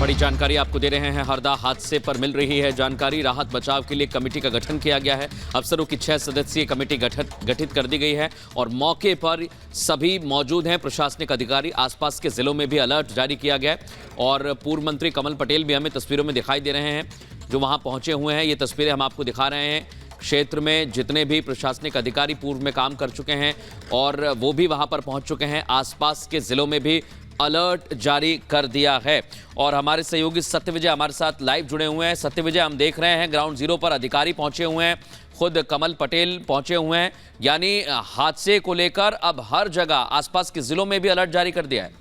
बड़ी जानकारी आपको दे रहे हैं। हरदा हादसे पर मिल रही है जानकारी। राहत बचाव के लिए कमेटी का गठन किया गया है। अफसरों की 6 सदस्यीय कमेटी गठित कर दी गई है और मौके पर सभी मौजूद हैं प्रशासनिक अधिकारी। आसपास के जिलों में भी अलर्ट जारी किया गया है और पूर्व मंत्री कमल पटेल भी हमें तस्वीरों में दिखाई दे रहे हैं जो वहां पहुंचे हुए हैं। ये तस्वीरें हम आपको दिखा रहे हैं। क्षेत्र में जितने भी प्रशासनिक अधिकारी पूर्व में काम कर चुके हैं और वो भी वहां पर पहुंच चुके हैं। आसपास के जिलों में भी अलर्ट जारी कर दिया है और हमारे सहयोगी सत्यविजय हमारे साथ लाइव जुड़े हुए हैं। सत्यविजय, हम देख रहे हैं ग्राउंड जीरो पर अधिकारी पहुंचे हुए हैं, खुद कमल पटेल पहुंचे हुए हैं, यानी हादसे को लेकर अब हर जगह आसपास के जिलों में भी अलर्ट जारी कर दिया है।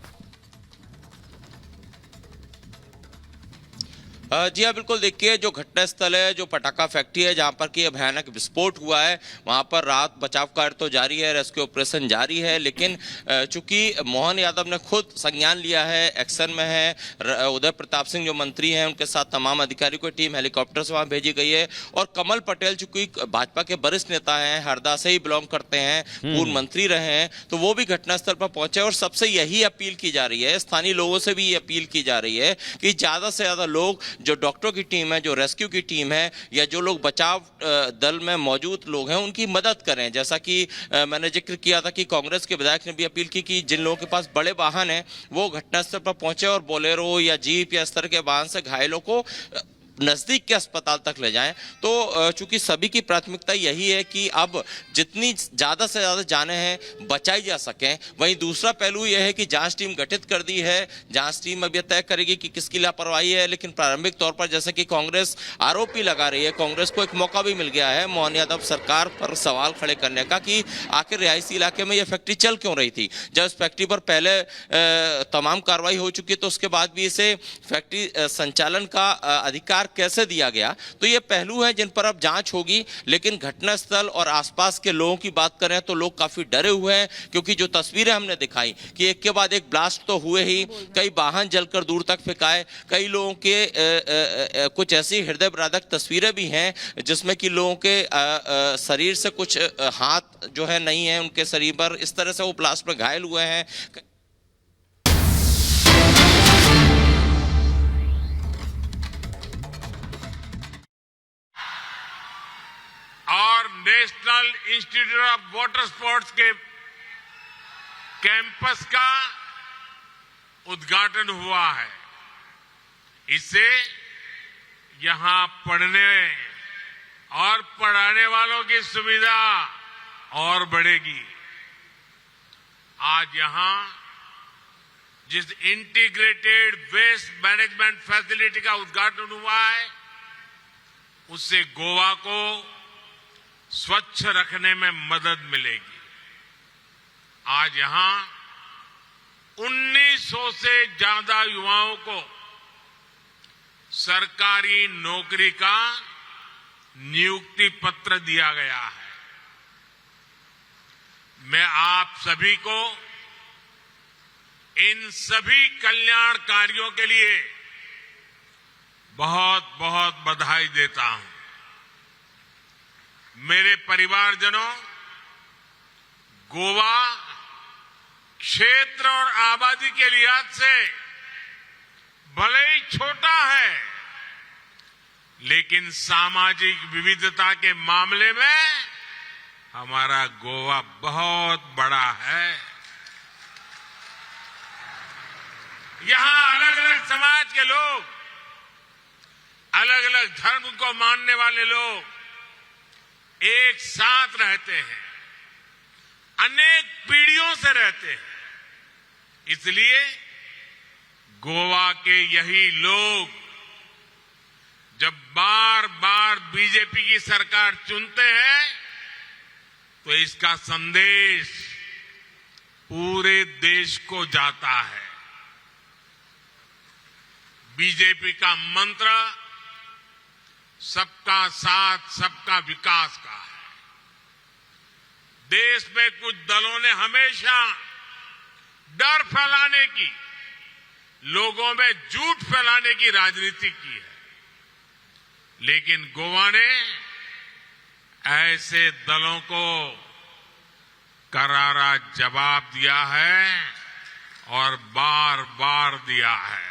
जी हाँ, बिल्कुल। देखिए, जो घटनास्थल है, जो पटाखा फैक्ट्री है जहाँ पर कि भयानक विस्फोट हुआ है, वहाँ पर राहत बचाव कार्य तो जारी है, रेस्क्यू ऑपरेशन जारी है। लेकिन चूंकि मोहन यादव ने खुद संज्ञान लिया है, एक्शन में है, उदय प्रताप सिंह जो मंत्री हैं उनके साथ तमाम अधिकारियों की टीम हेलीकॉप्टर से वहाँ भेजी गई है और कमल पटेल चूंकि भाजपा के वरिष्ठ नेता हैं, हरदा से ही बिलोंग करते हैं, पूर्व मंत्री रहे हैं, तो वो भी घटनास्थल पर पहुंचे और सबसे यही अपील की जा रही है, स्थानीय लोगों से भी ये अपील की जा रही है कि ज्यादा से ज्यादा लोग, जो डॉक्टरों की टीम है, जो रेस्क्यू की टीम है या जो लोग बचाव दल में मौजूद लोग हैं, उनकी मदद करें। जैसा कि मैंने जिक्र किया था कि कांग्रेस के विधायक ने भी अपील की कि जिन लोगों के पास बड़े वाहन हैं वो घटनास्थल पर पहुंचे और बोलेरो या जीप या इस तरह के वाहन से घायलों को नजदीक के अस्पताल तक ले जाएं। तो चूंकि सभी की प्राथमिकता यही है कि अब जितनी ज्यादा से ज्यादा जानें हैं बचाई जा सकें। वहीं दूसरा पहलू यह है कि जांच टीम गठित कर दी है। जांच टीम अब यह तय करेगी कि किसकी लापरवाही है, लेकिन प्रारंभिक तौर पर जैसे कि कांग्रेस आरोप भी लगा रही है, कांग्रेस को एक मौका भी मिल गया है मोहन यादव सरकार पर सवाल खड़े करने का कि आखिर रिहायशी इलाके में यह फैक्ट्री चल क्यों रही थी। जब इस फैक्ट्री पर पहले तमाम कार्रवाई हो चुकी तो उसके बाद भी इसे फैक्ट्री संचालन का अधिकार कैसे दिया गया। तो ये पहलू है जिन पर अब जांच होगी। लेकिन घटनास्थल और आसपास के लोगों की बात करें तो लोग काफी डरे हुए हैं, क्योंकि जो तस्वीरें हमने दिखाई कि एक के बाद एक ब्लास्ट तो हुए ही, कई वाहन जलकर दूर तक फेंकाए, कई लोगों के कुछ ऐसी हृदय विदारक तस्वीरें भी हैं जिसमें कि लोगों के शरीर से कुछ हाथ जो है नहीं है उनके शरीर पर, इस तरह से वो ब्लास्ट में घायल हुए हैं। और national institute of water sports के कैंपस का उद्घाटन हुआ है। इससे यहां पढ़ने और पढ़ाने वालों की सुविधा और बढ़ेगी। आज यहां जिस इंटीग्रेटेड वेस्ट मैनेजमेंट फैसिलिटी का उद्घाटन हुआ है, उससे गोवा को स्वच्छ रखने में मदद मिलेगी। आज यहां 1900 से ज्यादा युवाओं को सरकारी नौकरी का नियुक्ति पत्र दिया गया है। मैं आप सभी को इन सभी कल्याण कार्यों के लिए बहुत बहुत बधाई देता हूं। मेरे परिवारजनों, गोवा क्षेत्र और आबादी के लिहाज से भले ही छोटा है, लेकिन सामाजिक विविधता के मामले में हमारा गोवा बहुत बड़ा है। यहां अलग अलग समाज के लोग, अलग अलग धर्म को मानने वाले लोग एक साथ रहते हैं, अनेक पीढ़ियों से रहते हैं। इसलिए गोवा के यही लोग जब बार बार बीजेपी की सरकार चुनते हैं तो इसका संदेश पूरे देश को जाता है। बीजेपी का मंत्र सबका साथ सबका विकास का है। देश में कुछ दलों ने हमेशा डर फैलाने की, लोगों में झूठ फैलाने की राजनीति की है, लेकिन गोवा ने ऐसे दलों को करारा जवाब दिया है और बार बार दिया है।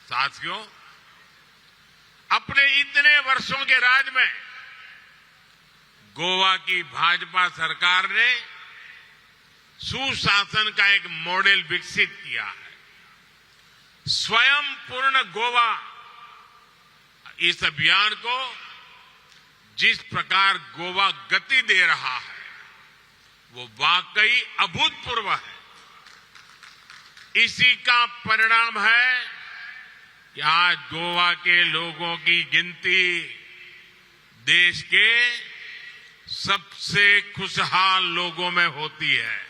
साथियों, अपने इतने वर्षों के राज में गोवा की भाजपा सरकार ने सुशासन का एक मॉडल विकसित किया है। स्वयं पूर्ण गोवा, इस अभियान को जिस प्रकार गोवा गति दे रहा है वो वाकई अभूतपूर्व है। इसी का परिणाम है कि आज गोवा के लोगों की गिनती देश के सबसे खुशहाल लोगों में होती है।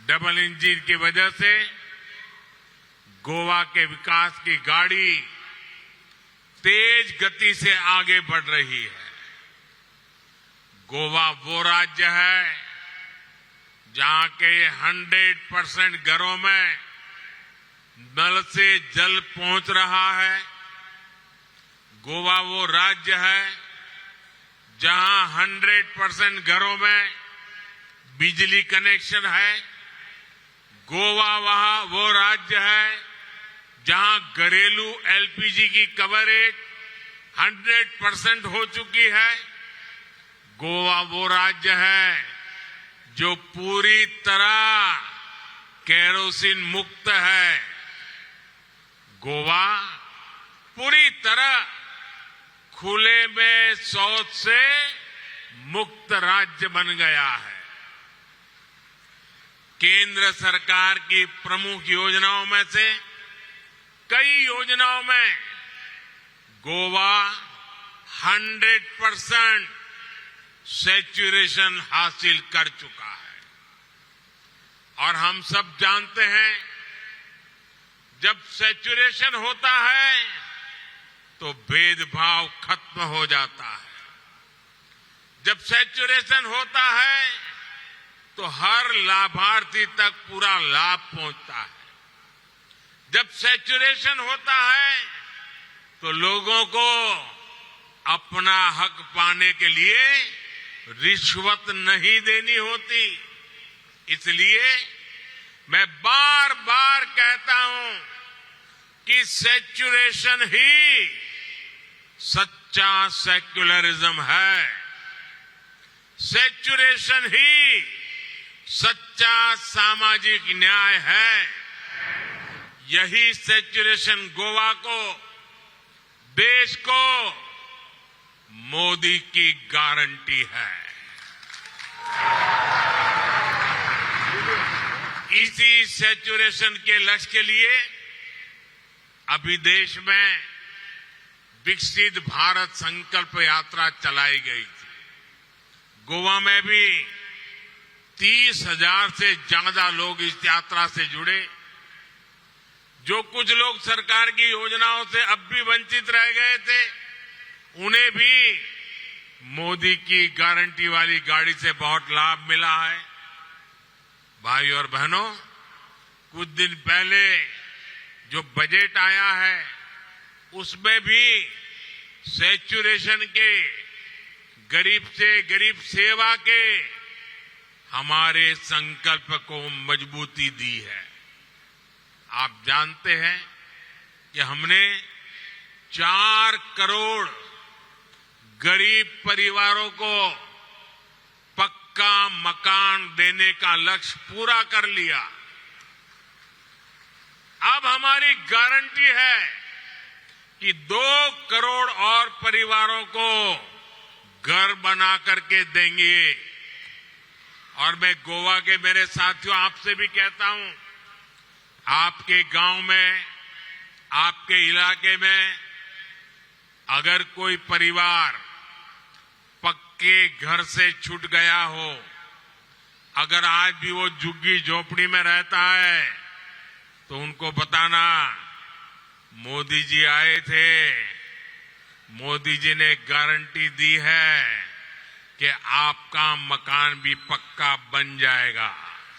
डबल इंजन की वजह से गोवा के विकास की गाड़ी तेज गति से आगे बढ़ रही है। गोवा वो राज्य है जहां के 100% घरों में नल से जल पहुंच रहा है। गोवा वो राज्य है जहां 100% घरों में बिजली कनेक्शन है। गोवा वो राज्य है जहां घरेलू एलपीजी की कवरेज 100% हो चुकी है। गोवा वो राज्य है जो पूरी तरह केरोसिन मुक्त है। गोवा पूरी तरह खुले में शौच से मुक्त राज्य बन गया है। केंद्र सरकार की प्रमुख योजनाओं में से कई योजनाओं में गोवा 100% सैचुरेशन हासिल कर चुका है। और हम सब जानते हैं जब सैचुरेशन होता है तो भेदभाव खत्म हो जाता है। जब सैचुरेशन होता है तो हर लाभार्थी तक पूरा लाभ पहुंचता है। जब सैचुरेशन होता है तो लोगों को अपना हक पाने के लिए रिश्वत नहीं देनी होती। इसलिए मैं बार बार कहता हूं कि सैचुरेशन ही सच्चा सेक्युलरिज्म है। सैचुरेशन ही सच्चा सामाजिक न्याय है। यही सैचुरेशन गोवा को, देश को मोदी की गारंटी है। इसी सैचुरेशन के लक्ष्य के लिए अभी देश में विकसित भारत संकल्प यात्रा चलाई गई थी। गोवा में भी 30,000 से ज्यादा लोग इस यात्रा से जुड़े। जो कुछ लोग सरकार की योजनाओं से अब भी वंचित रह गए थे, उन्हें भी मोदी की गारंटी वाली गाड़ी से बहुत लाभ मिला है। भाई और बहनों, कुछ दिन पहले जो बजट आया है उसमें भी सैचुरेशन के, गरीब से गरीब सेवा के हमारे संकल्प को मजबूती दी है। आप जानते हैं कि हमने 4 करोड़ गरीब परिवारों को पक्का मकान देने का लक्ष्य पूरा कर लिया। अब हमारी गारंटी है कि 2 करोड़ और परिवारों को घर बना करके देंगे। और मैं गोवा के मेरे साथियों आपसे भी कहता हूं, आपके गांव में, आपके इलाके में अगर कोई परिवार पक्के घर से छूट गया हो, अगर आज भी वो झुग्गी झोपड़ी में रहता है, तो उनको बताना मोदी जी आए थे, मोदी जी ने गारंटी दी है कि आपका मकान भी पक्का बन जाएगा।